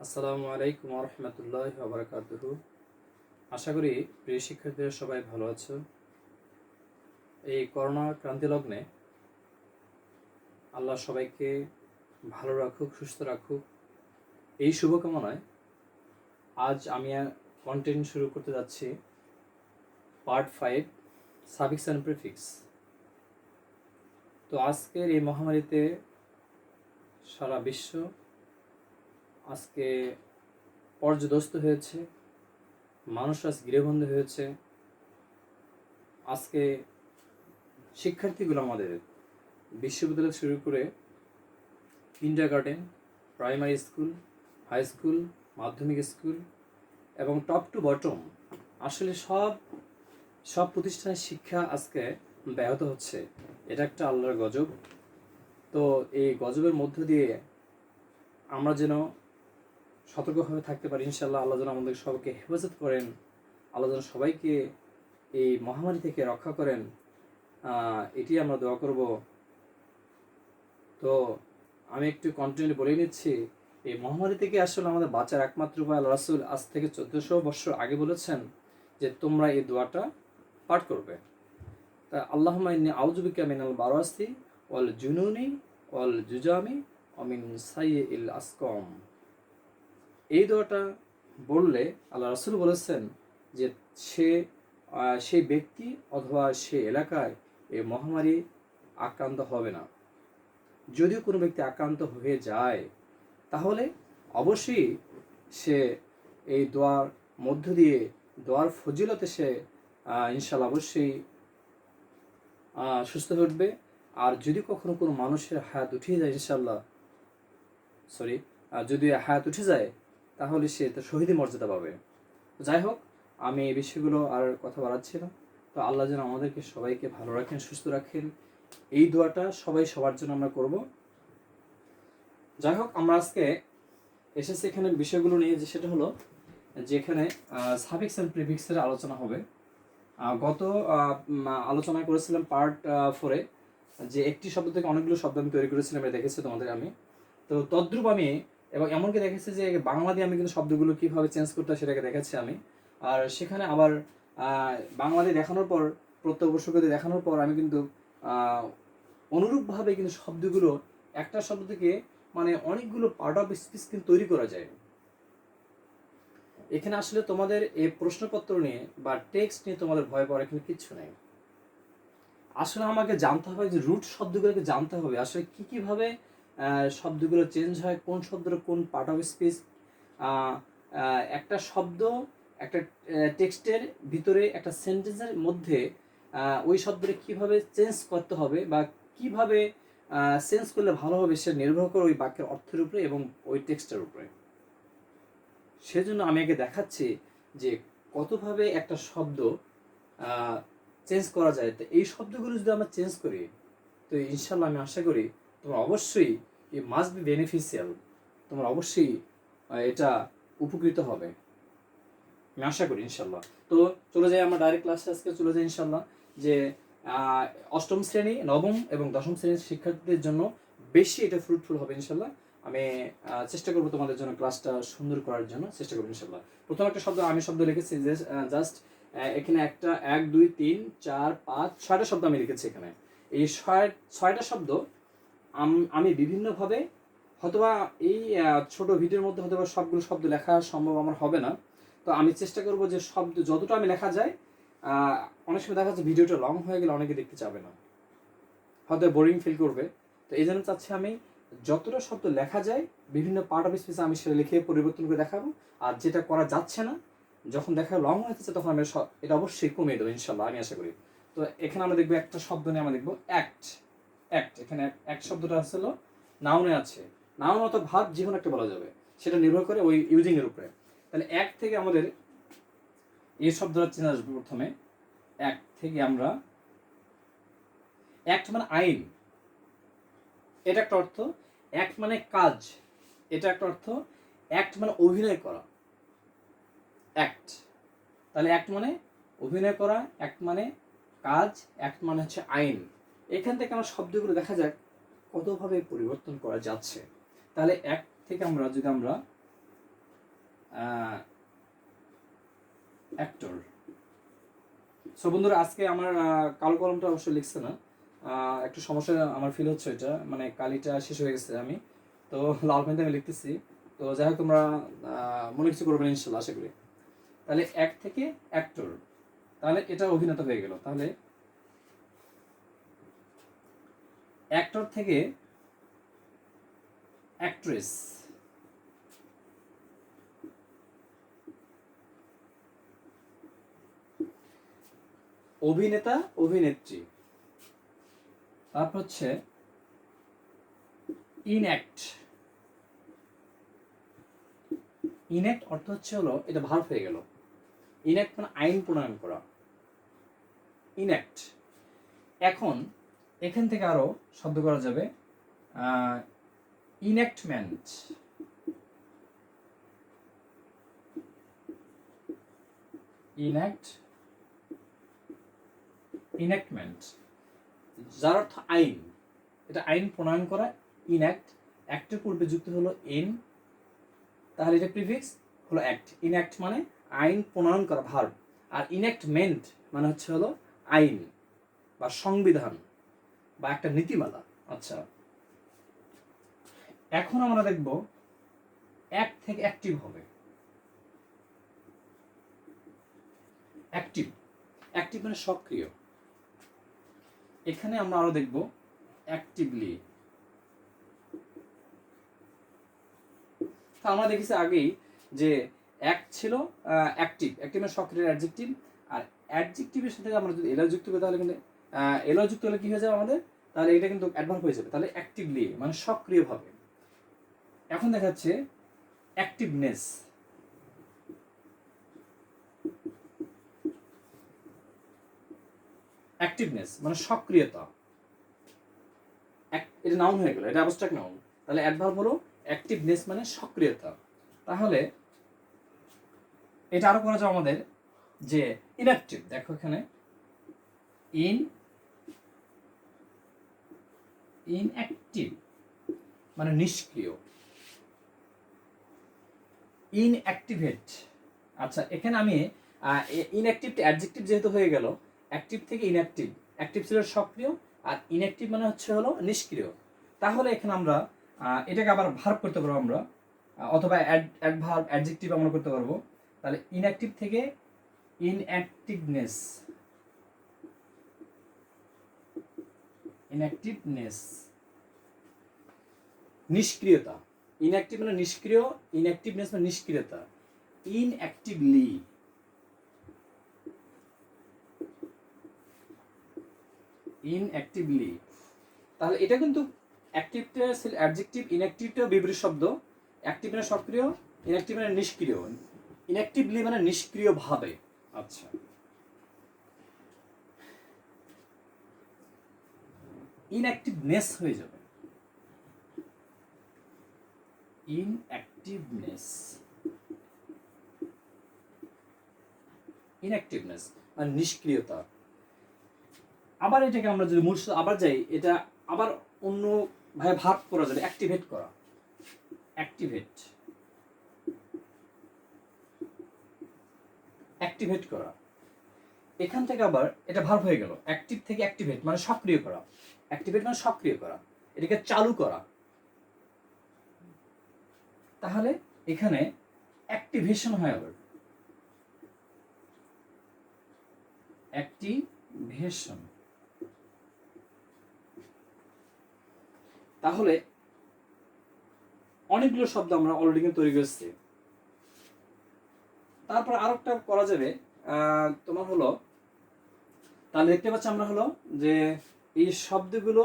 আসসালামু আলাইকুম রহমতুল্লাহ বারাকাতুহু। আশা করি প্রিয় শিক্ষার্থীরা সবাই ভালো আছো। এই করোনা ক্রান্তি লগ্নে আল্লাহ সবাইকে ভালো রাখুক, সুস্থ রাখুক, এই শুভকামনায় আজ আমি কন্টেন্ট শুরু করতে যাচ্ছি পার্ট 5, সাফিক্স অ্যান্ড প্রিফিক্স। তো আজকের এই মহামারীতে সারা বিশ্ব আজকে পর্যদস্ত হয়েছে, মানুষ আজ গৃহবন্দী হয়েছে। আজকে শিক্ষার্থীগুলো আমাদের বিশ্ববিদ্যালয় শুরু করে kindergarten, primary school, high school, মাধ্যমিক স্কুল এবং টপ টু বটম আসলে সব প্রতিষ্ঠানের শিক্ষা আজকে ব্যাহত হচ্ছে। এটা একটা আল্লাহর গজব। তো এই গজবের মধ্য দিয়ে আমরা যেন সতর্কভাবে থাকতে পারি ইনশাল্লাহ। আল্লাহ যেন আমাদের সবাইকে হেফাজত করেন, আল্লাহ যেন সবাইকে এই মহামারী থেকে রক্ষা করেন, এটি আমরা দোয়া করব। তো আমি একটু কন্টেন্ট বলে নিচ্ছি। এই মহামারী থেকে আসলে আমাদের বাঁচার একমাত্র উপায় আল্লাহ রাসূল আজ থেকে 1400 বছর আগে বলেছেন যে তোমরা এই দোয়াটা পাঠ করবে। তা আল্লাহুম্মা ইন্নী আউযু বিকা মিনাল বারাসি ওয়াল জুনুনি ওয়াল জুজামি ওয়া মিন সাইয়্যিল আসকাম। এই দোয়াটা বললে আল্লাহ রাসূল বলেছেন যে সেই ব্যক্তি অথবা সে এলাকায় এই মহামারী আক্রান্ত হবে না। যদিও কোনো ব্যক্তি আক্রান্ত হয়ে যায় তাহলে অবশ্যই সে এই দোয়ার মধ্য দিয়ে, দোয়ার ফজিলতে সে ইনশাল্লাহ অবশ্যই সুস্থ হয়ে উঠবে। আর যদি কখনো কোনো মানুষের হায়াত উঠে যায় ইনশাল্লাহ, যদি হায়াত উঠে যায় তাহলে সে তার শহীদি মর্যাদা পাবে। যাই হোক, আমি এই বিষয়গুলো আর কথা বাড়াচ্ছি না। তো আল্লাহ যেন আমাদেরকে সবাইকে ভালো রাখেন, সুস্থ রাখেন। এই দোয়াটা সবাই সবার জন্য আমরা করব। যাই হোক, আমরা আজকে এসেছি এখানে বিষয়গুলো নিয়ে, যে সেটা হলো যে এখানে সাফিক্স অ্যান্ড প্রিফিক্সের আলোচনা হবে। গত আলোচনায় করেছিলাম পার্ট 4-এ যে একটি শব্দ থেকে অনেকগুলো শব্দ আমি তৈরি করেছিলাম, এটা দেখেছি তোমাদের আমি। তো তদ্রূপ আমি এবং এমনকি দেখেছি যে বাংলা দিয়ে আমি কিন্তু শব্দগুলো কীভাবে চেঞ্জ করতে হয় সেটাকে দেখাচ্ছি আমি। আর সেখানে আবার বাংলা দিয়ে দেখানোর পর, প্রত্যয় উপসর্গ দিয়ে দেখানোর পর আমি কিন্তু অনুরূপভাবে কিন্তু শব্দগুলো একটা শব্দ থেকে মানে অনেকগুলো পার্ট অফ স্পিচ কিন্তু তৈরি করা যায়। এখানে আসলে তোমাদের এই প্রশ্নপত্র নিয়ে বা টেক্সট নিয়ে তোমাদের ভয় পাওয়ার এখানে কিচ্ছু নেই। আসলে আমাকে জানতে হবে যে রুট শব্দগুলোকে জানতে হবে আসলে কীভাবে শব্দগুলো চেঞ্জ হয়, কোন শব্দের কোন পার্ট অফ স্পিচ। একটা শব্দ একটা টেক্সটের ভিতরে একটা সেন্টেন্সের মধ্যে ওই শব্দটা কীভাবে চেঞ্জ করতে হবে বা কীভাবে চেঞ্জ করলে ভালো হবে সেটা নির্ভর করে ওই বাক্যের অর্থের উপরে এবং ওই টেক্সটের উপরে। সেজন্য আমি আগে দেখাচ্ছি যে কতভাবে একটা শব্দ চেঞ্জ করা যায়। তো এই শব্দগুলো যদি আমরা চেঞ্জ করি তো ইনশাল্লাহ আমি আশা করি তোমরা অবশ্যই মাস্ট বি বেনিফিশিয়াল, তোমরা অবশ্যই এটা উপকৃত হবে, আমি আশা করি ইনশাল্লাহ। তো চলে যাই আমরা ডাইরেক্ট ক্লাসে, আজকে চলে যাই ইনশাল্লাহ। যে অষ্টম শ্রেণী, নবম এবং দশম শ্রেণীর শিক্ষার্থীদের জন্য বেশি এটা ফ্রুটফুল হবে ইনশাল্লাহ। আমি চেষ্টা করবো তোমাদের জন্য ক্লাসটা সুন্দর করার জন্য চেষ্টা করবো ইনশাল্লাহ। প্রথম একটা শব্দ আমি শব্দ লিখেছি যে জাস্ট এখানে একটা 1 2 3 4 5 6টা শব্দ আমি লিখেছি এখানে। এই 6টা শব্দ আমি বিভিন্নভাবে হয়তোবা এই ছোট ভিডিওর মধ্যে হয়তোবা সবগুলো শব্দ লেখা সম্ভব আমার হবে না। তো আমি চেষ্টা করবো যে শব্দ যতটা আমি লেখা যায়। অনেক সময় দেখা যাচ্ছে ভিডিওটা লং হয়ে গেলে অনেকে দেখতে চাবে না, হয়তো বোরিং ফিল করবে। তো এই জন্য চাচ্ছি আমি যতটা শব্দ লেখা যায় বিভিন্ন পার্ট অফ স্পিচ আমি সেটা লিখে পরিবর্তন করে দেখাবো। আর যেটা করা যাচ্ছে না, যখন দেখা লং হয়ে যাচ্ছে তখন আমি এটা অবশ্যই কমিয়ে দেবো ইনশাল্লাহ, আমি আশা করি। তো এখানে আমরা দেখবো একটা শব্দ নিয়ে আমরা দেখবো অ্যাক্ট। এখানে অ্যাক্ট শব্দটা আসলে নাউনে আছে, নাউন অত ভাব যে কোনো একটা বলা যাবে, সেটা নির্ভর করে ওই ইউজিং এর উপরে। তাহলে অ্যাক্ট থেকে আমাদের এই শব্দটা চেনা আসবে। প্রথমে অ্যাক্ট থেকে আমরা অ্যাক্ট মানে আইন, এটা একটা অর্থ। অ্যাক্ট মানে কাজ, এটা একটা অর্থ। অ্যাক্ট মানে অভিনয় করা, অ্যাক্ট। তাহলে অ্যাক্ট মানে অভিনয় করা, অ্যাক্ট মানে কাজ, অ্যাক্ট মানে হচ্ছে আইন। এখান থেকে আমার শব্দগুলো দেখা যাক কতভাবে পরিবর্তন করা যাচ্ছে। তাহলে অ্যাক্ট থেকে আমরা যদি আমরা অ্যাক্টর। সো বন্ধুরা, আজকে আমার কালো কলমটা অবশ্যই লিখছে না, একটু সমস্যা আমার ফিল হচ্ছে, এটা মানে কালিটা শেষ হয়ে গেছে, আমি তো লাল পেন দিয়ে আমি লিখতেছি। তো যাই হোক, তোমরা মনে কিছু করবেন ইনশাল্লাহ, আশা করি। তাহলে এক থেকে অ্যাক্টর, তাহলে এটা অভিনেতা হয়ে গেল। তাহলে অ্যাক্টর থেকে অ্যাক্ট্রেস, অভিনেতা অভিনেত্রী, তারপর হচ্ছে ইনঅ্যাক্ট। ইনঅ্যাক্ট অর্থ হচ্ছে হলো, এটা ভার্ব হয়ে গেল। ইনঅ্যাক্ট মানে আইন প্রণয়ন করা, ইনঅ্যাক্ট। এখন এখান থেকে আরো শব্দ করা যাবে, ইনঅ্যাক্টমেন্ট। ইনঅ্যাক্টমেন্ট যার অর্থ আইন, এটা আইন প্রণয়ন করা। ইনঅ্যাক্ট, অ্যাক্টের পূর্বে যুক্ত হলো ইন, তাহলে এটা প্রিফিক্স হলো অ্যাক্ট। ইনঅ্যাক্ট মানে আইন প্রণয়ন করা, ভার্ব। আর ইনঅ্যাক্টমেন্ট মানে হচ্ছে হলো আইন বা সংবিধান বা একটা নীতিমালা। আচ্ছা, এখন আমরা দেখব অ্যাক্ট থেকে অ্যাক্টিভ হবে। অ্যাক্টিভ, অ্যাক্টিভ মানে সক্রিয়। এখানে আমরা আরো দেখব অ্যাক্টিভলি। আমরা দেখেছি আগেই যে অ্যাক্ট ছিল অ্যাক্টিভ, অ্যাক্টিভ মানে সক্রিয় অ্যাডজেক্টিভ। আর অ্যাডজেক্টিভের সাথে আমরা যদি এলও যুক্ত করি, তাহলে কিন্তু এলও যুক্ত হলে কি হয়ে যাবে আমাদের, তাহলে এটা কিন্তু অ্যাডভার্ব হয়ে যাবে। তাহলে অ্যাক্টিভলি মানে সক্রিয়ভাবে। এখন দেখাচ্ছে অ্যাক্টিভনেস। অ্যাক্টিভনেস মানে সক্রিয়তা, এটা নাউন হয়ে গেল, এটা অ্যাবস্ট্রাক্ট নাউন। তাহলে অ্যাডভার্ব হলো অ্যাক্টিভনেস মানে সক্রিয়তা। তাহলে এটা আরো করা যাবে আমাদের যে ইনঅ্যাক্টিভ। দেখো এখানে ইনঅ্যাক্টিভ মানে নিষ্ক্রিয়, ইনঅ্যাক্টিভেট। আচ্ছা, এখানে আমি ইনঅ্যাক্টিভ অ্যাডজেক্টিভ যেহেতু হয়ে গেল, অ্যাক্টিভ থেকে ইনঅ্যাক্টিভ। অ্যাক্টিভ ছিল সক্রিয়, আর ইনঅ্যাক্টিভ মানে হচ্ছে হলো নিষ্ক্রিয়। তাহলে এখানে আমরা এটাকে আবার ভার্ব করতে পারবো আমরা, অথবা অ্যাডভার্ব অ্যাডজেক্টিভ আমরা করতে পারবো। তাহলে ইনঅ্যাক্টিভ থেকে ইনঅ্যাক্টিভনেস, ইনঅ্যাক্টিভনেস নিষ্ক্রিয়তা। ইনঅ্যাক্টিভ মানে নিষ্ক্রিয়, ইনঅ্যাক্টিভনেস মানে নিষ্ক্রিয়তা। ইনঅ্যাক্টিভলি, ইনঅ্যাক্টিভলি। তাহলে এটা কিন্তু অ্যাক্টিভটা অ্যাডজেক্টিভ, ইনঅ্যাক্টিভটাও বিপরীত শব্দ। অ্যাক্টিভ মানে সক্রিয়, ইনঅ্যাক্টিভ মানে নিষ্ক্রিয়। ইনঅ্যাক্টিভলি মানে নিষ্ক্রিয়ভাবে। আচ্ছা, ইনঅ্যাক্টিভনেস হয়ে যাবে, ইনঅ্যাক্টিভনেস। ইনঅ্যাক্টিভনেস মানে নিষ্ক্রিয়তা। আবার এটাকে আমরা যদি মূল আবার যাই, এটা আবার অন্য ভাবে ভাগ করা যাবে, অ্যাক্টিভেট করা। অ্যাক্টিভেট, অ্যাক্টিভেট করা। এখান থেকে আবার এটা ভার্ব হয়ে গেল। অ্যাক্টিভ থেকে অ্যাক্টিভেট মানে সক্রিয় করা। অ্যাক্টিভেট মানে সক্রিয় করা, এটাকে চালু করা। তাহলে এখানে অ্যাক্টিভেশন হয় আবার, অ্যাক্টিভেশন। তাহলে অনেকগুলো শব্দ আমরা অলরেডি কিন্তু তৈরি করেছি। তারপর আরেকটা করা যাবে, তোমার হলো, তাহলে দেখতে পাচ্ছি আমরা হলো যে এই শব্দগুলো,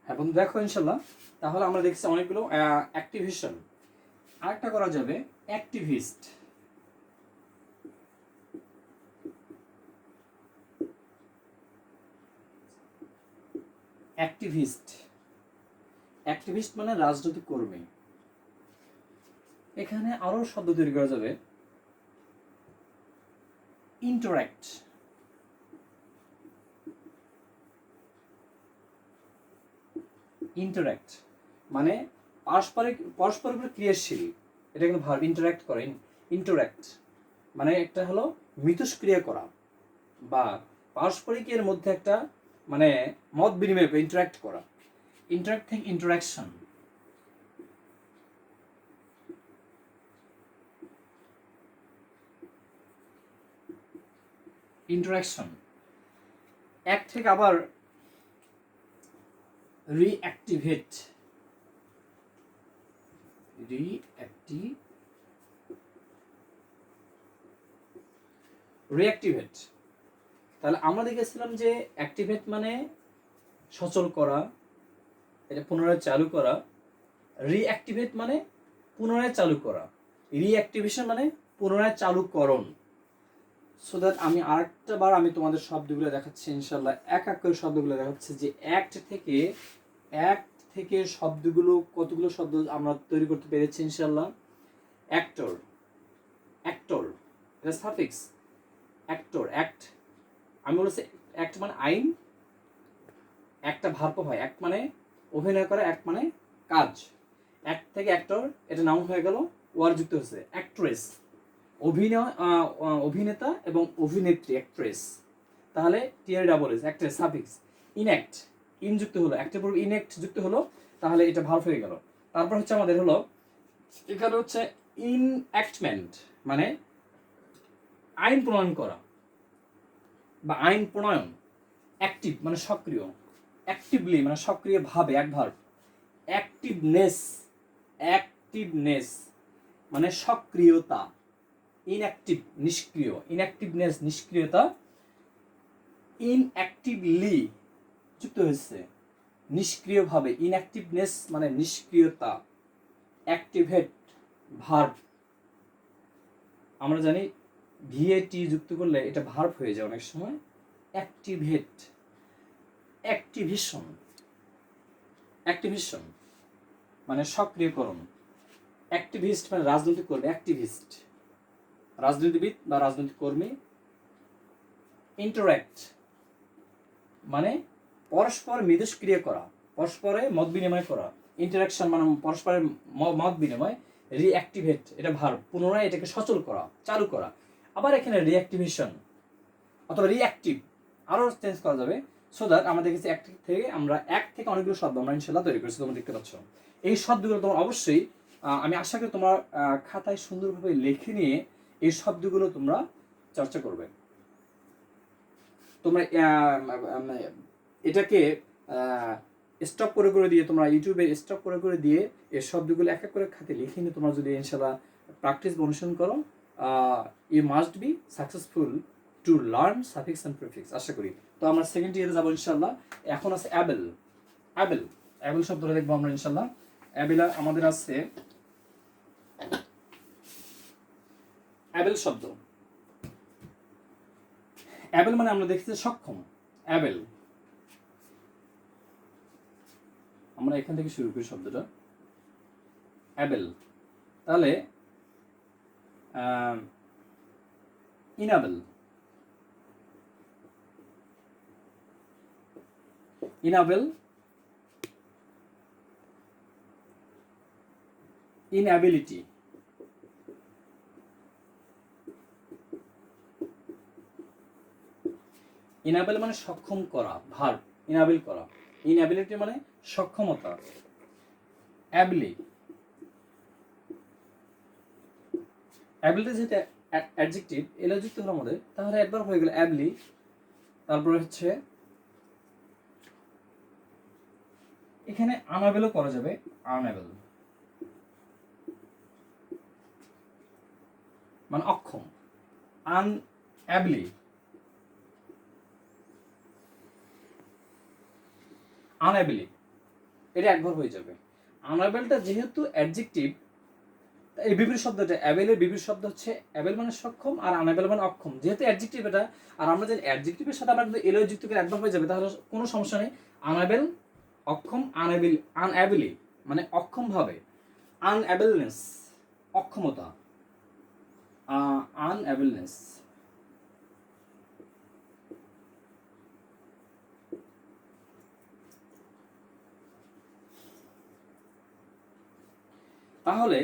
হ্যাঁ বন্ধু দেখো ইনশাল্লাহ। তাহলে আমরা দেখছি অনেকগুলো অ্যাক্টিভেশন। আরেকটা করা যাবে অ্যাক্টিভিস্ট। অ্যাক্টিভিস্ট, অ্যাক্টিভিস্ট মানে রাজনৈতিক কর্মী। এখানে আরো শব্দ তৈরি করা যাবে, ইন্টারঅ্যাক্ট। ইন্টারঅ্যাক্ট মানে পরস্পরের উপর ক্রিয়াশীল, এটা কিন্তু ভার্ব, ইন্টারাক্ট করে, ইন্টারাক্ট মানে একটা হলো মিথস্ক্রিয়া করা বা পারস্পরিকের মধ্যে একটা মানে মত বিনিময় করে, ইন্টারাক্ট করা। ইন্টারাক্ট থেকে ইন্টারাকশন, ইন্টারাকশন। এক থেকে আবার রিঅ্যাক্টিভেট, রিঅ্যাক্টিভেট। তাহলে আমরা দেখেছিলাম যে অ্যাক্টিভেট মানে সচল করা, এটা পুনরায় চালু করা। রিঅ্যাক্টিভেট মানে পুনরায় চালু করা, রিঅ্যাক্টিভেশন মানে পুনরায় চালুকরণ। সো দ্যাট আমি আরেকটা বার আমি তোমাদের শব্দগুলো দেখাচ্ছি ইনশাল্লাহ, এক এক করে শব্দগুলো দেখাচ্ছি যে অ্যাক্ট থেকে শব্দগুলো, কতগুলো শব্দ আমরা তৈরি করতে পেরেছি ইনশাল্লাহ। অ্যাক্টর, এটা সাফিক্স। অ্যাক্ট, আমি বলেছি অ্যাক্ট মানে আইন, একটা ভার্ব হয়, অ্যাক্ট মানে অভিনয় করা, অ্যাক্ট মানে কাজ। অ্যাক্ট থেকে অ্যাক্টর, এটা নাউন হয়ে গেল, ওয়ার যুক্ত হয়েছে। অ্যাক্ট্রেস, অভিনেতা এবং অভিনেত্রী, অ্যাক্ট্রেস। তাহলে T R double S, actress, suffix. In act, in যুক্ত হলো, অ্যাক্টের পর ইনঅ্যাক্ট যুক্ত হলো, তাহলে এটা ভার্ব হয়ে গেল। তারপর হচ্ছে আমাদের হলো এখানে হচ্ছে ইনঅ্যাক্টমেন্ট মানে আইন প্রণয়ন করা বা আইন প্রণয়ন। অ্যাক্টিভ মানে সক্রিয়, অ্যাক্টিভলি মানে সক্রিয়ভাবে, এক ভার্ব। অ্যাক্টিভনেস মানে সক্রিয়তা। ইনঅ্যাক্টিভ নিষ্ক্রিয়, ইনঅ্যাক্টিভনেস নিষ্ক্রিয়তা। ইনঅ্যাক্টিভলি যুক্ত হয়েছে নিষ্ক্রিয়ভাবে, ইনঅ্যাক্টিভনেস মানে নিষ্ক্রিয়তা। অ্যাক্টিভেট ভার্ব, আমরা জানি ভিএটি যুক্ত করলে এটা ভার্ব হয়ে যায় অনেক সময়। অ্যাক্টিভেট, অ্যাক্টিভিশন মানে সক্রিয়করণ। অ্যাক্টিভিস্ট মানে রাজনৈতিক কর্মী, অ্যাক্টিভিস্ট রাজনীতিবিদ বা রাজনৈতিক কর্মী। ইন্টারাক্ট মানে পরস্পর মিথস্ক্রিয়া করা, পরস্পরে মত বিনিময় করা। ইন্টারাকশন মানে পরস্পরের মত বিনিময়। রিঅ্যাক্টিভেট এটা ভার্ব, পুনরায় এটাকে সচল করা, চালু করা। আবার এখানে রিঅ্যাক্টিভেশন অথবা রিঅ্যাক্টিভ আরও চেঞ্জ করা যাবে। সো দ্যাট আমরা দেখেছি অ্যাক্টিভ থেকে আমরা এক থেকে অনেকগুলো শব্দ আমরা ইনশাল্লাহ তৈরি করেছি, তোমরা দেখতে পাচ্ছ। এই শব্দগুলো তোমার অবশ্যই আমি আশা করি তোমার খাতায় সুন্দরভাবে লিখে নিয়ে এই শব্দগুলো তোমরা চর্চা করবে। তোমরা এটাকে স্টপ করে দিয়ে, তোমরা ইউটিউবে স্টপ করে দিয়ে এই শব্দগুলো এক এক করে খাতে লিখে নিয়ে তোমরা যদি ইনশাল্লাহ প্র্যাকটিস বা অনুশীলন করো, you must be successful to learn suffix and prefix, আশা করি। তো আমরা সেকেন্ড ইয়ারে যাবো ইনশাল্লাহ। এখন আছে অ্যাবেল শব্দটা দেখবো আমরা ইনশাল্লাহ। অ্যাবেল আমাদের আছে অ্যাবেল শব্দ। অ্যাবেল মানে আমরা দেখছি সক্ষম, অ্যাবেল। আমরা এখান থেকে শুরু করি শব্দটা অ্যাবেল। তাহলে ইনাবেল, ইনঅ্যাবিলিটি, ইনাবেল মানে সক্ষম করা, ভার্ব, ইনাবেল করা। ইনঅ্যাবিলিটি মানে সক্ষমতা। অ্যাবিলিটি যেটা অ্যাডজেক্টিভ, এলা যুক্ত হলো আমাদের, তাহলে একবার হয়ে গেল অ্যাবলি। তারপরে হচ্ছে এখানে আনএবেলও করা যাবে, আনএবেল মানে অক্ষম। আনএবলি, এটা একবার হয়ে যাবে। আনএবেলটা যেহেতু অ্যাডজেক্টিভ, এই বিপরীত শব্দটা অ্যাবেলের বিপরীত শব্দ হচ্ছে অ্যাবেল মানে সক্ষম আর আনএবেল মানে অক্ষম। যেহেতু অ্যাডজেক্টিভ এটা, আর আমরা যদি অ্যাডজেক্টিভের সাথে আমরা যদি এলো যুক্ত করে একবার হয়ে যাবে, তাহলে কোনো সমস্যা নেই। আনএবেল অক্ষম, আনএবিলি মানে অক্ষম ভাবে। আনএবেলনেস অক্ষমতা, আনএবেলনেস। তাহলে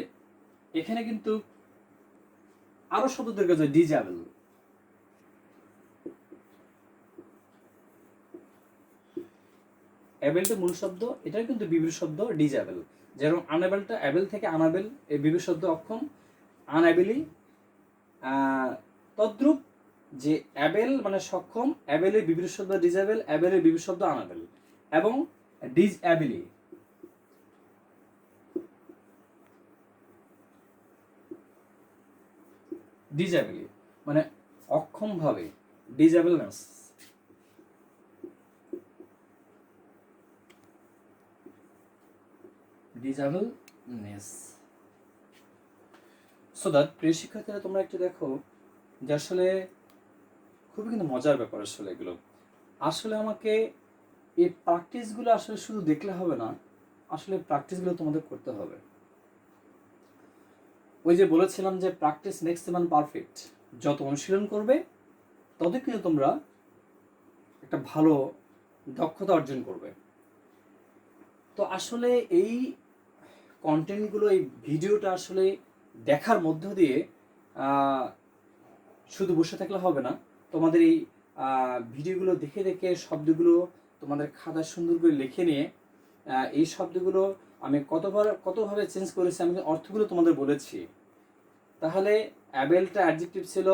এখানে কিন্তু আরো শব্দ দরকার আছে, ডিজেবল। অ্যাবেলটা মূল শব্দ, এটাও কিন্তু বিবির শব্দ ডিজেবল। যেরকম আনএবেলটা অ্যাবেল থেকে আনাবেল, এই বিবির শব্দ অক্ষম, আনএবেলি। তদ্রূপ যে অ্যাবেল মানে সক্ষম, অ্যাবেলের বিবির শব্দ ডিজেবল, অ্যাবেলের বিবির শব্দ আনাবেল। এবং ডিজএবিলি, ডিজেবলি মানে অক্ষম ভাবে, ডিজেবলনেস। ডিজেবলনেস। সো দ্যাট প্রিয় শিক্ষার্থীরা তোমরা একটু দেখো যে আসলে খুবই কিন্তু মজার ব্যাপার আসলে এগুলো। আসলে আমাকে এই প্র্যাকটিসগুলো আসলে শুধু দেখলে হবে না, আসলে প্র্যাকটিসগুলো তোমাদের করতে হবে। ওই যে বলেছিলাম যে practice makes the man perfect, যত অনুশীলন করবে তত কিন্তু তোমরা একটা ভালো দক্ষতা অর্জন করবে। তো আসলে এই কন্টেন্টগুলো, এই ভিডিওটা আসলে দেখার মধ্য দিয়ে শুধু বসে থাকলে হবে না, তোমাদের এই ভিডিওগুলো দেখে দেখে শব্দগুলো তোমাদের খাতায় সুন্দর করে লিখে নিয়ে এই শব্দগুলো আমি কতভাবে চেঞ্জ করেছি, আমি অর্থগুলো তোমাদের বলেছি। তাহলে অ্যাবেলটা অ্যাডজেক্টিভ ছিল,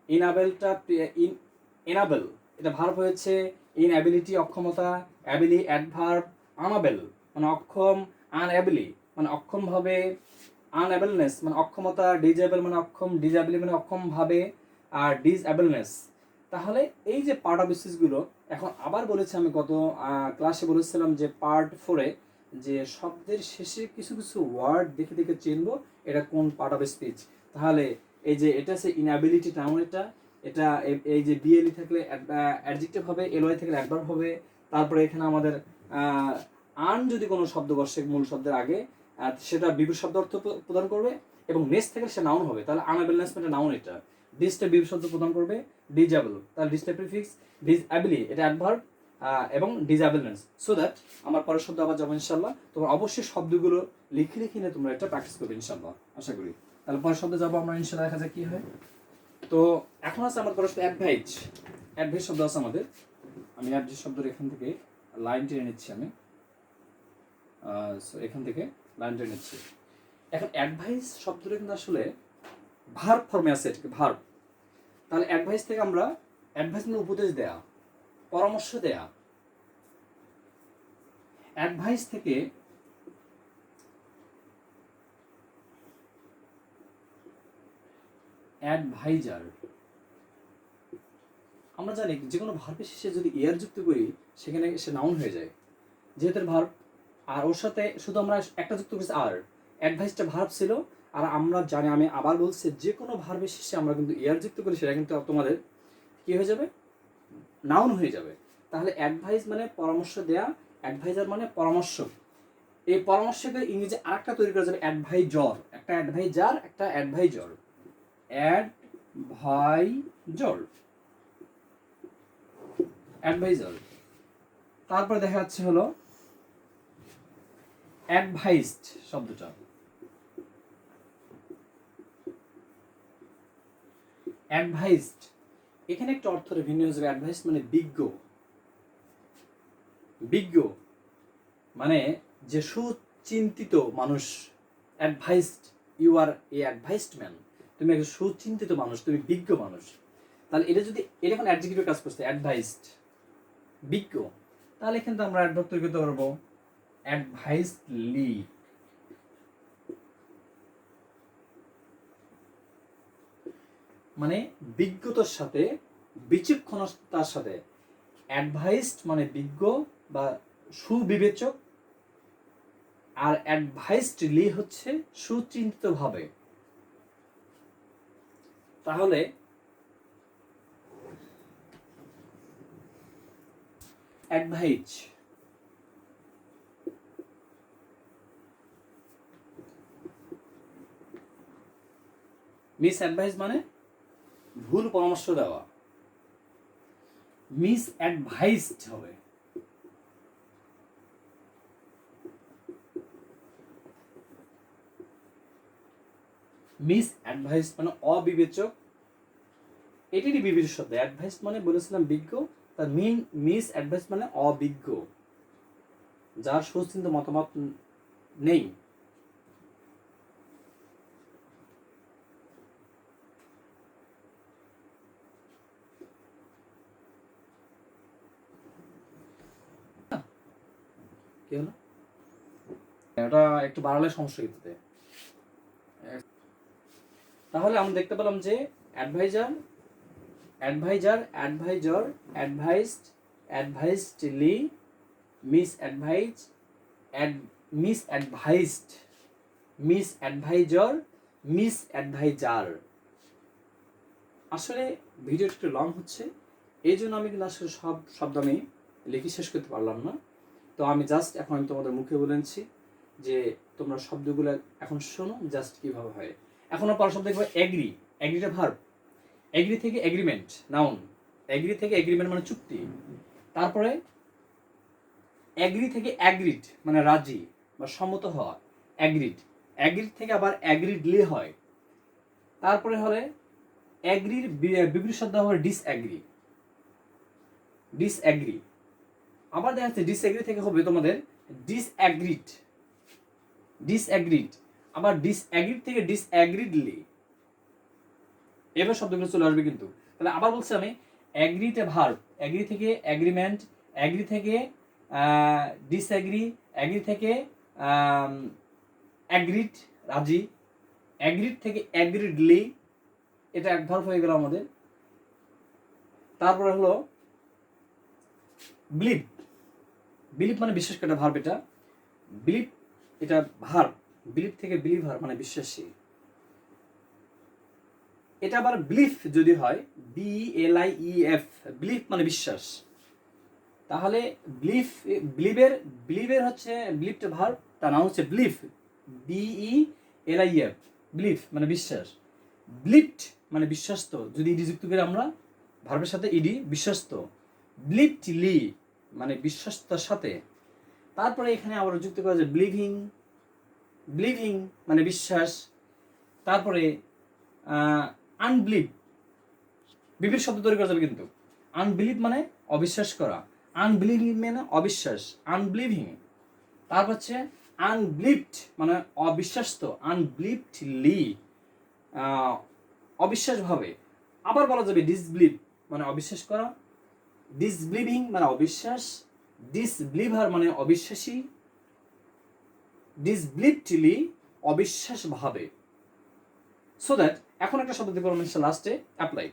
ইনঅ্যাবেলটা এনাবেল এটা ভার্ব হয়েছে, ইনঅ্যাবিলিটি অক্ষমতা, অ্যাবিলি অ্যাডভার্ব, আনাবেল মানে অক্ষম, আনঅ্যাবিলি মানে অক্ষমভাবে, আনঅ্যাবেলনেস মানে অক্ষমতা, ডিজেবল মানে অক্ষম, ডিজেবিলি মানে অক্ষমভাবে, আর ডিসঅ্যাবেলনেস। তাহলে এই যে পার্ট অফ স্পিচগুলো এখন আবার বলেছি, আমি গত ক্লাসে বলেছিলাম যে পার্ট 4-এ যে শব্দের শেষে কিছু কিছু ওয়ার্ড দেখে দেখে চিনবো এটা কোন পার্ট অফ স্পিচ। তাহলে এই যে এটা আছে ইনঅ্যাবিলিটি নাউন, এটা এই যে বিএলই থাকলে অ্যাডজেক্টিভ হবে, এলওয়াই থাকলে অ্যাডভার্ব হবে। তারপরে এখানে আমাদের আন যদি কোনো শব্দ বসে মূল শব্দের আগে, সেটা বিবির শব্দ অর্থ প্রদান করবে, এবং নেস থেকে সে নাউন হবে, তাহলে আনঅ্যাবেলনেস মানে নাউন। এটা ডিসটা বিবির শব্দ প্রদান করবে, ডিজেবল তাহলে ডিসটা প্রিফিক্স, ডিসঅ্যাবিলি এটা অ্যাডভার্ব, এবং ডিসঅ্যাবেলনেস। সো দ্যাট আমার পরের শব্দ আবার যাবো ইনশাল্লাহ। তোমরা অবশ্যই শব্দগুলো লিখে লিখে নিয়ে তোমরা এটা প্র্যাকটিস করবে ইনশাল্লাহ, আশা করি। তাহলে পরের শব্দে যাবো আমরা ইনশাল্লাহ, দেখা যাক কি হয়। তো এখন আছে আমার পরের শব্দ অ্যাডভাইজ। অ্যাডভাইজ শব্দ আছে আমাদের, আমি অ্যাডভাইজ শব্দের এখান থেকে লাইন টেনে নিচ্ছি আমি, এখান থেকে লাইন টেনে নিচ্ছি। এখন অ্যাডভাইস শব্দটা কিন্তু আসলে ভার্ব ফর্মে আছে, এটাকে ভার্ব। তাহলে অ্যাডভাইস থেকে আমরা, অ্যাডভাইস মানে উপদেশ দেয়া, পরামর্শ দেয়া। অ্যাডভাইস থেকে অ্যাডভাইজার। আমরা জানি যে কোনো ভার্বের শেষে যদি ইয়ার যুক্ত করি সেখানে সে নাউন হয়ে যায়, যেহেতু ভার্ব। আর ওর সাথে শুধু আমরা একটা যুক্ত করেছি আর, অ্যাডভাইসটা ভার্ব ছিল। আর আমরা জানি, আমি আবার বলছি, যে কোনো ভার্বের শেষে আমরা কিন্তু ইয়ার যুক্ত করি সেটা কিন্তু তোমাদের কি হয়ে যাবে, নাউন হয়ে যাবে। তাহলে অ্যাডভাইস মানে পরামর্শ দেয়া, অ্যাডভাইজার মানে পরামর্শক। এই পরামর্শকের ইংরেজি আরেকটা তৈরি করা যাবে অ্যাডভাইজর, একটা অ্যাডভাইজার একটা অ্যাডভাইজর, অ্যাডভাইজর, অ্যাডভাইজার। তারপরে দেখা যাচ্ছে হলো অ্যাডভাইসড শব্দটা। অ্যাডভাইসড এখানে একটা অর্থ ভিন্ন হয়ে যাবে। অ্যাডভাইস মানে বিজ্ঞ, বিজ্ঞ মানে যে সুচিন্তিত মানুষ। Advised, you are a advised man, তুমি একজন সুচিন্তিত মানুষ, তুমি বিজ্ঞ মানুষ। তাহলে এটা যদি এটা এখন অ্যাডজেক্টিভ কাজ করছে, অ্যাডভাইসড বিজ্ঞ, তাহলে কিন্তু আমরা অ্যাডভার্ব তৈরি করতে পারবো অ্যাডভাইসলি। মানে বিজ্ঞতার সাথে, বিচক্ষণতার সাথে। অ্যাডভাইসড মানে বিজ্ঞ বা সুবিবেচক, আর অ্যাডভাইসডলি হচ্ছে সুচিন্তিত ভাবে। তাহলে অ্যাডভাইজ, মিস অ্যাডভাইস মানে ভুল পরামর্শ দেওয়া, মিস অ্যাডভাইসড হবে। মিস অ্যাডভাইস মানে অবিবেচক, এটিরই বিবিধ শব্দ। অ্যাডভাইস মানে বলেছিলাম বিজ্ঞ, তার মিস অ্যাডভাইস মানে অবিজ্ঞ, যার সুচিন্তিত মতামত নেই। কি হলো, এটা একটু বাড়ালে সমস্যা কিন্তু। তাহলে আমরা দেখতে পেলাম যে adviser, adviser, advisor, advised, advisedly, mis advise, mis advised, mis advisor, mis adviser. আসলে ভিডিওটা একটু লং হচ্ছে, এই জন্য আমি কিন্তু আসলে সব শব্দ আমি লিখে শেষ করতে পারলাম না। তো আমি জাস্ট এখন আমি তোমাদের মুখে বলেছি যে তোমরা শব্দগুলো এখন শোনো জাস্ট কীভাবে হয়। এখন পর শব্দ দেখবে এগ্রি, এগ্রিটা ভার্ব, এগ্রি থেকে এগ্রিমেন্ট নাউন, এগ্রি থেকে এগ্রিমেন্ট মানে চুক্তি। তারপরে এগ্রি থেকে অ্যাগ্রিড মানে রাজি বা সম্মত হওয়া, অ্যাগ্রিড। অ্যাগ্রিড থেকে আবার অ্যাগ্রিডলি হয়। তারপরে হলে অ্যাগ্রির বিপরীত শব্দ হবে ডিসঅ্যাগ্রি, ডিসঅ্যাগ্রি। আবার দেখা যাচ্ছে ডিসঅ্যাগ্রি থেকে হবে তোমাদের ডিসঅ্যাগ্রিড, ডিসঅ্যাগ্রিড। আবার ডিসঅ্যাগ্রিড থেকে ডিসঅ্যাগ্রিডলি, এবার শব্দগুলো চলে আসবে কিন্তু। তাহলে আবার বলছি আমি, অ্যাগ্রিটা ভার্ব, অ্যাগ্রি থেকে অ্যাগ্রিমেন্ট, অ্যাগ্রি থেকে ডিসঅ্যাগ্রি, অ্যাগ্রি থেকে অ্যাগ্রিড রাজি, অ্যাগ্রিড থেকে অ্যাগ্রিডলি, এটা এক ভার্ব হয়ে গেল আমাদের। তারপরে হলো বিলিভ, বিলিভ মানে বিশ্বাস করা ভার্ব, এটা বিলিভ, এটা ভার্ব। বিলিভ থেকে বিলিভার মানে বিশ্বাসী। এটা আবার বিলিফ যদি হয়, BLIEF, বিলিফ মানে বিশ্বাস। তাহলে বিলিফ, বিলিভের হচ্ছে বিলিভটা ভার্ব, তার নাম হচ্ছে বিলিফ, BELIF, বিলিফ মানে বিশ্বাস। বিলিভড মানে বিশ্বস্ত, যদি ইডি যুক্ত করে আমরা ভার্বের সাথে ইডি, বিশ্বস্ত। বিলিভডলি মানে বিশ্বস্ততার সাথে। তারপরে এখানে আবার যুক্ত করা যায় বিলিভিং, বিলিভিং মানে বিশ্বাস। তারপরে আনবিলিভ, বিবির শব্দ তৈরি করা যাবে কিন্তু। আনবিলিভ মানে অবিশ্বাস করা, আনবিলিভিং মানে অবিশ্বাস, আনবিলিভিং। তারপর হচ্ছে আনবিলিভড মানে অবিশ্বাস্ত, আনবিলিভডলি অবিশ্বাসভাবে। আবার বলা যাবে ডিসবিলিভ মানে অবিশ্বাস করা, ডিসবিলিভিং মানে অবিশ্বাস, ডিসবিলিভার মানে অবিশ্বাসী, ডিসবিলিভডলি অবিশ্বাসভাবে। সো দ্যাট এখন একটা শব্দ দেখবো লাস্টে, অ্যাপ্লাই।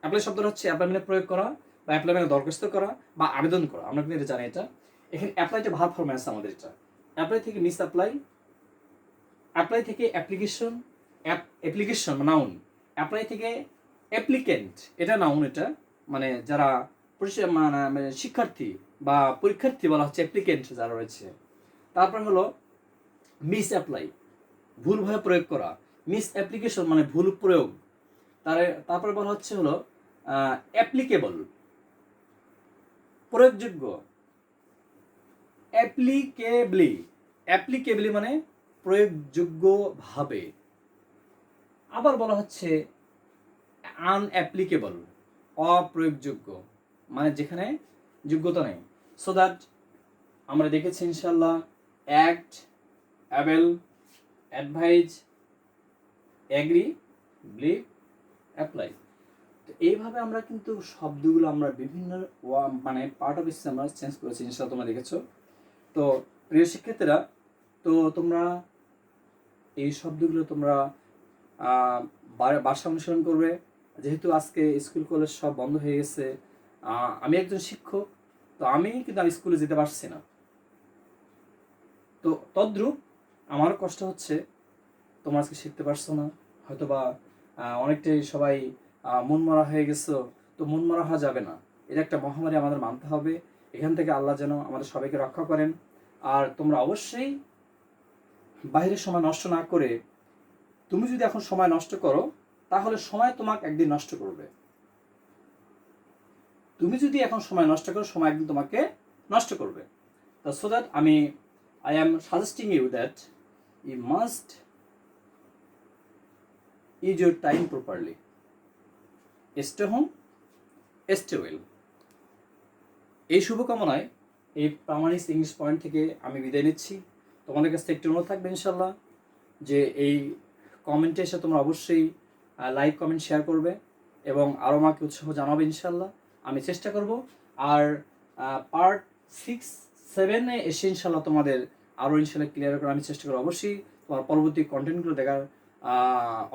অ্যাপ্লাই শব্দটা হচ্ছে অ্যাপ্লাই মানে প্রয়োগ করা, বা অ্যাপ্লাই মানে দরখাস্ত করা বা আবেদন করা, আমরা কিন্তু এটা জানি। এটা এখানে অ্যাপ্লাইটা ভার্ব ফর্মে আছে আমাদের। এটা অ্যাপ্লাই থেকে মিস অ্যাপ্লাই, অ্যাপ্লাই থেকে অ্যাপ্লিকেশন, অ্যাপ্লিকেশন নাউন, অ্যাপ্লাই থেকে অ্যাপ্লিকেন্ট, এটা নাউন। এটা মানে যারা মানে শিক্ষার্থী বা পরীক্ষার্থী বলা হচ্ছে অ্যাপ্লিকেন্ট যারা রয়েছে। তারপর হলো মিস অ্যাপ্লাই, ভুলভাবে প্রয়োগ করা, মিস অ্যাপ্লিকেশন মানে ভুল প্রয়োগ। তারপরে বলা হচ্ছে হলো অ্যাপ্লিকেবল প্রয়োগযোগ্য, অ্যাপ্লিকেবলি, অ্যাপ্লিকেবলি মানে প্রয়োগযোগ্যভাবে। আবার বলা হচ্ছে আনঅ্যাপ্লিকেবল অপ্রয়োগযোগ্য, মানে যেখানে যোগ্যতা নেই। সো দ্যাট আমরা দেখেছি ইনশাল্লাহ act, able, advise, agree, believe, apply. তো এইভাবে আমরা কিন্তু শব্দগুলো আমরা বিভিন্ন মানে পার্ট অফ স্পিচ আমরা চেঞ্জ করেছি ইনশাল্লাহ, তোমরা দেখেছো। তো প্রিয় শিক্ষার্থীরা, তো তোমরা এই শব্দগুলো তোমরা বাসা অনুসরণ করবে। যেহেতু আজকে স্কুল কলেজ সব বন্ধ হয়ে গেছে, আমি একজন শিক্ষক, তো আমি কিন্তু আর স্কুলে যেতে পারছি না। তো তদ্রূপ আমারও কষ্ট হচ্ছে, তোমরা আজকে শিখতে পারছো না, হয়তো বা অনেকটাই সবাই মন মরা হয়ে গেছো। তো মন মরা হওয়া যাবে না, এটা একটা মহামারী, আমাদের মানতে হবে। এখান থেকে আল্লাহ যেন আমাদের সবাইকে রক্ষা করেন। আর তোমরা অবশ্যই বাইরের সময় নষ্ট না করে, তুমি যদি এখন সময় নষ্ট করো তাহলে সময় তোমাকে একদিন নষ্ট করবে। তুমি যদি এখন সময় নষ্ট করো, সময় একদিন তোমাকে নষ্ট করবে। তো so that I am suggesting you that you must use your time properly, stay home, stay well. এই শুভকামনায় এই প্রামাণিক ইংলিশ পয়েন্ট থেকে আমি বিদায় নিচ্ছি। তোমাদের কাছ থেকে একটু অনুরোধ থাকবে ইনশাল্লাহ যে এই কমেন্টে এসে তোমরা অবশ্যই লাইক কমেন্ট শেয়ার করবে এবং আরও আমাকে উৎসাহ জানাবে ইনশাল্লাহ, আমি চেষ্টা করব। আর পার্ট 6-7 এসে ইনশাল্লাহ তোমাদের আরও ইনশাল্লাহ ক্লিয়ার করার আমি চেষ্টা করবো। অবশ্যই তোমার পরবর্তী কন্টেন্টগুলো দেখার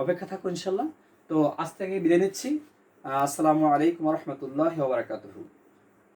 অপেক্ষা থাকো ইনশাল্লাহ। তো আজ থেকে বিদায় নিচ্ছি। আসসালামু আলাইকুম রহমতুল্লাহ ওয়া বারাকাতুহু।